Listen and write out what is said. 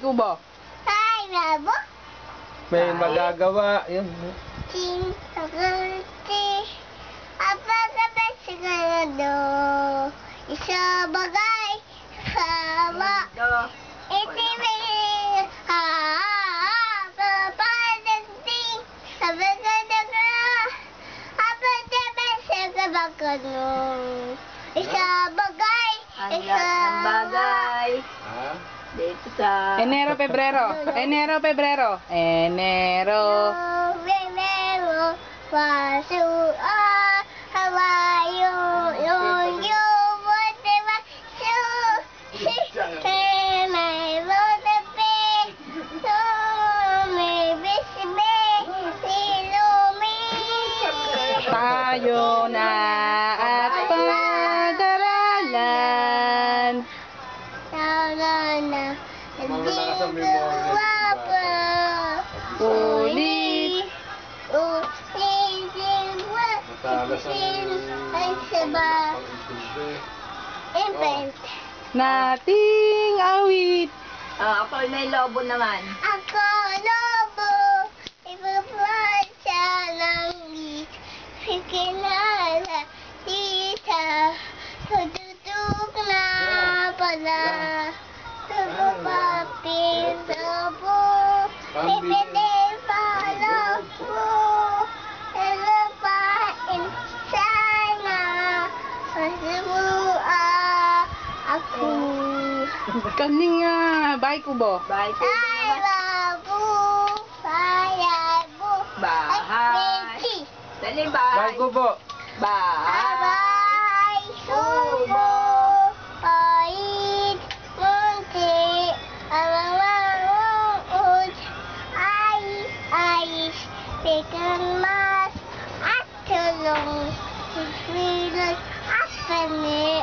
Kubo. Ay, labo. May magagawa. Yun. Ting, tagalti. Apa ka sigurado? Isa bagay. Sama. Itimig. Papadanting. Abagadaga. Apa ka sigurado? Isa bagay. Ang bagay. Ha? Dito sa... Enero, Pebrero. Enero, Pebrero. Enero. Enero. Paso. Hawayo. Yo. Whatever. So. May water pe. So. May bisbe. Silumi. Tayo na at pag-aralan. Na. Mamala ka sa memorya. Ulit. Matalas ang Nating awit. Ako may lobo naman. Ako lobo, ipapasa ng kinala tita, tututok na pala, tupapapin sa po, pipili pala po, ilapain sana, masumua ako. Kani nga. Bye, Kubo. Bye po naman. Bahay. Dali, bye. Bye, Kubo. Bye. Subo, pait, munti, alamang ais, pekan mas, at tulong, sipilan, at panin.